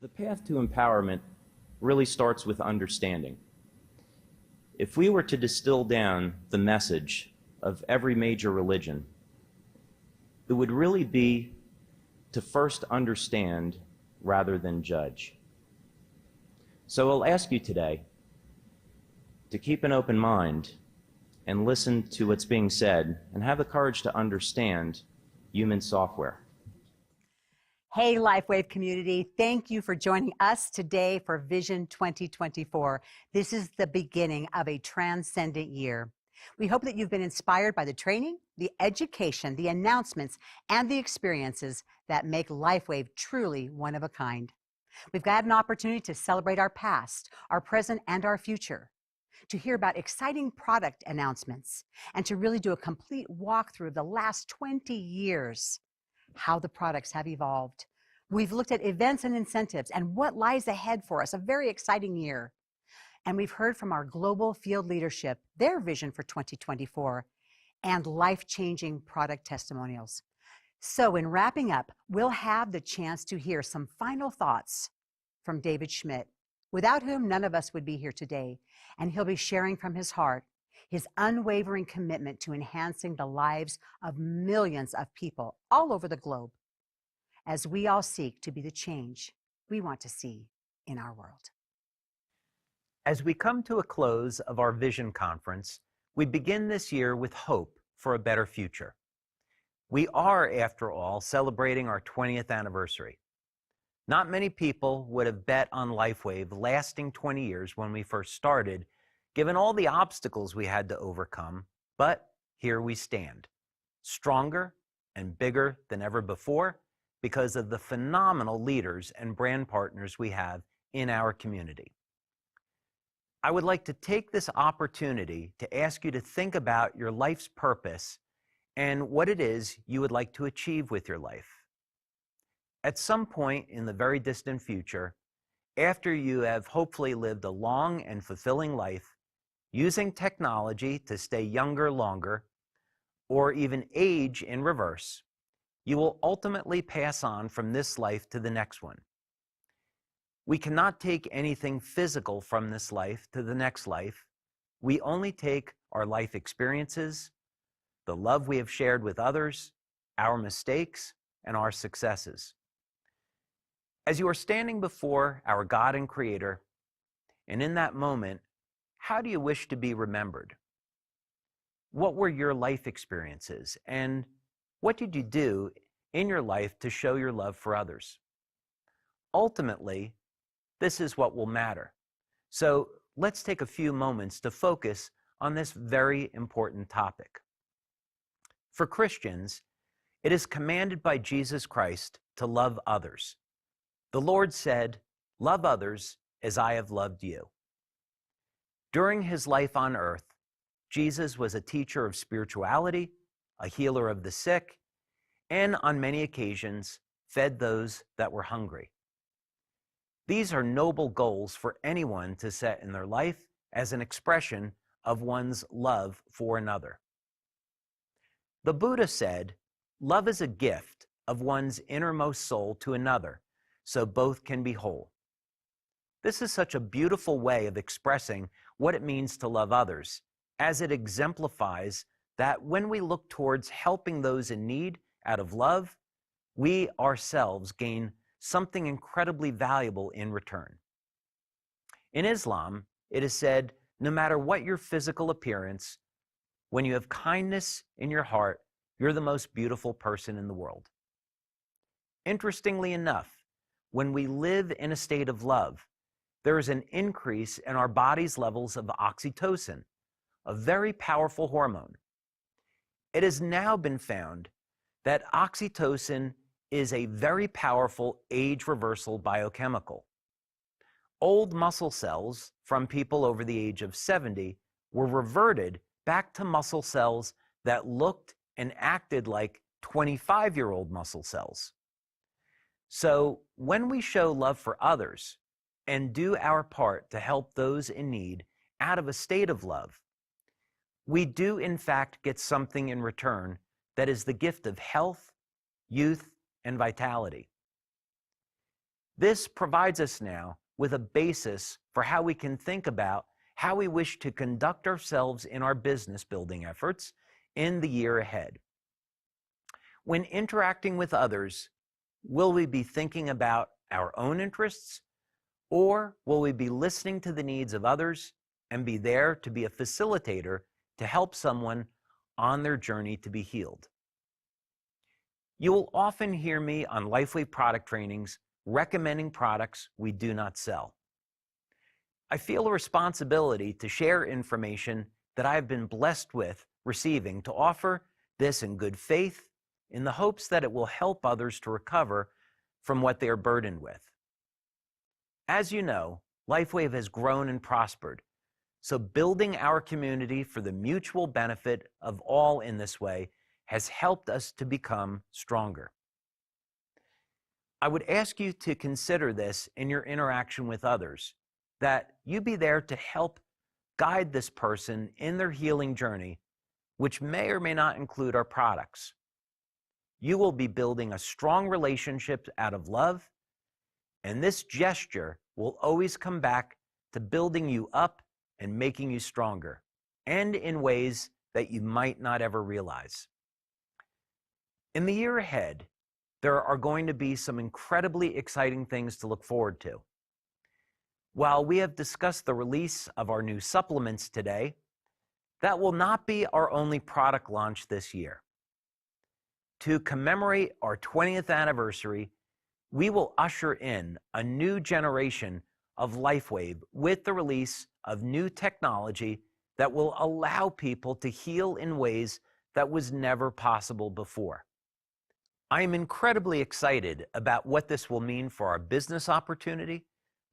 The path to empowerment really starts with understanding. If we were to distill down the message of every major religion, it would really be to first understand rather than judge. So I'll ask you today to keep an open mind and listen to what's being said and have the courage to understand human software. Hey, LifeWave community, thank you for joining us today for Vision 2024. This is the beginning of a transcendent year. We hope that you've been inspired by the training, the education, the announcements, and the experiences that make LifeWave truly one of a kind. We've got an opportunity to celebrate our past, our present, and our future, to hear about exciting product announcements, and to really do a complete walkthrough of the last 20 years. How the products have evolved. We've looked at events and incentives and what lies ahead for us, a very exciting year. And we've heard from our global field leadership, their vision for 2024, and life-changing product testimonials. So in wrapping up, we'll have the chance to hear some final thoughts from David Schmidt, without whom none of us would be here today. And he'll be sharing from his heart his unwavering commitment to enhancing the lives of millions of people all over the globe, as we all seek to be the change we want to see in our world. As we come to a close of our Vision Conference, we begin this year with hope for a better future. We are, after all, celebrating our 20th anniversary. Not many people would have bet on LifeWave lasting 20 years when we first started, given all the obstacles we had to overcome, but here we stand, stronger and bigger than ever before because of the phenomenal leaders and brand partners we have in our community. I would like to take this opportunity to ask you to think about your life's purpose and what it is you would like to achieve with your life. At some point in the very distant future, after you have hopefully lived a long and fulfilling life, using technology to stay younger longer, or even age in reverse, you will ultimately pass on from this life to the next one. We cannot take anything physical from this life to the next life. We only take our life experiences, the love we have shared with others, our mistakes, and our successes. As you are standing before our God and Creator, and in that moment, how do you wish to be remembered? What were your life experiences, and what did you do in your life to show your love for others? Ultimately, this is what will matter. So let's take a few moments to focus on this very important topic. For Christians, it is commanded by Jesus Christ to love others. The Lord said, "Love others as I have loved you." During his life on earth, Jesus was a teacher of spirituality, a healer of the sick, and on many occasions fed those that were hungry. These are noble goals for anyone to set in their life as an expression of one's love for another. The Buddha said, "Love is a gift of one's innermost soul to another, so both can be whole." This is such a beautiful way of expressing what it means to love others, as it exemplifies that when we look towards helping those in need out of love, we ourselves gain something incredibly valuable in return. In Islam, it is said, no matter what your physical appearance, when you have kindness in your heart, you're the most beautiful person in the world. Interestingly enough, when we live in a state of love, there is an increase in our body's levels of oxytocin, a very powerful hormone. It has now been found that oxytocin is a very powerful age reversal biochemical. Old muscle cells from people over the age of 70 were reverted back to muscle cells that looked and acted like 25-year-old muscle cells. So when we show love for others and do our part to help those in need out of a state of love, we do in fact get something in return that is the gift of health, youth, and vitality. This provides us now with a basis for how we can think about how we wish to conduct ourselves in our business building efforts in the year ahead. When interacting with others, will we be thinking about our own interests, or will we be listening to the needs of others and be there to be a facilitator to help someone on their journey to be healed? You will often hear me on LifeWave product trainings recommending products we do not sell. I feel a responsibility to share information that I have been blessed with receiving, to offer this in good faith in the hopes that it will help others to recover from what they are burdened with. As you know, LifeWave has grown and prospered, so building our community for the mutual benefit of all in this way has helped us to become stronger. I would ask you to consider this in your interaction with others, that you be there to help guide this person in their healing journey, which may or may not include our products. You will be building a strong relationship out of love, and this gesture will always come back to building you up and making you stronger, and in ways that you might not ever realize. In the year ahead, there are going to be some incredibly exciting things to look forward to. While we have discussed the release of our new supplements today, that will not be our only product launch this year. To commemorate our 20th anniversary, we will usher in a new generation of LifeWave with the release of new technology that will allow people to heal in ways that was never possible before. I am incredibly excited about what this will mean for our business opportunity,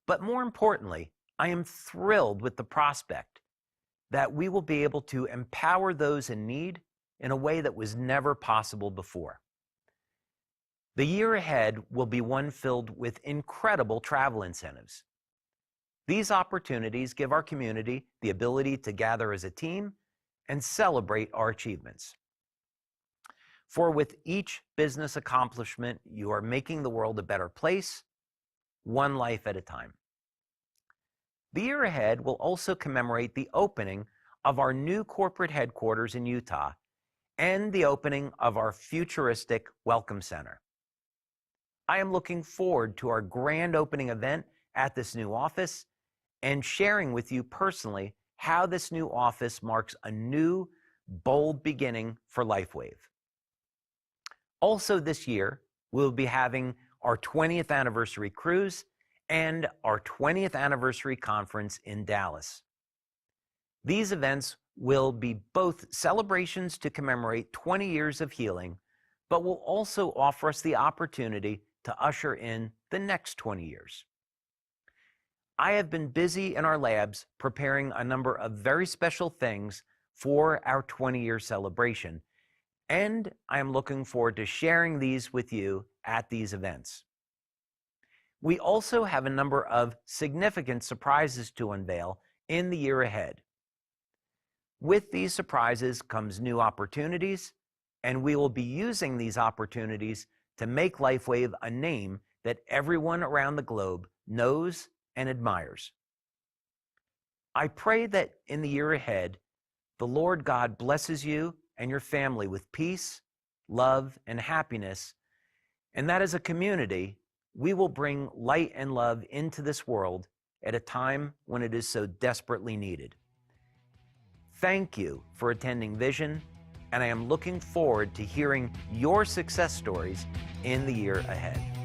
but more importantly, I am thrilled with the prospect that we will be able to empower those in need in a way that was never possible before. The year ahead will be one filled with incredible travel incentives. These opportunities give our community the ability to gather as a team and celebrate our achievements. For with each business accomplishment, you are making the world a better place, one life at a time. The year ahead will also commemorate the opening of our new corporate headquarters in Utah and the opening of our futuristic Welcome Center. I am looking forward to our grand opening event at this new office and sharing with you personally how this new office marks a new, bold beginning for LifeWave. Also this year, we'll be having our 20th anniversary cruise and our 20th anniversary conference in Dallas. These events will be both celebrations to commemorate 20 years of healing, but will also offer us the opportunity to usher in the next 20 years. I have been busy in our labs preparing a number of very special things for our 20-year celebration, and I am looking forward to sharing these with you at these events. We also have a number of significant surprises to unveil in the year ahead. With these surprises comes new opportunities, and we will be using these opportunities to make LifeWave a name that everyone around the globe knows and admires. I pray that in the year ahead, the Lord God blesses you and your family with peace, love, and happiness, and that as a community, we will bring light and love into this world at a time when it is so desperately needed. Thank you for attending Vision, and I am looking forward to hearing your success stories in the year ahead.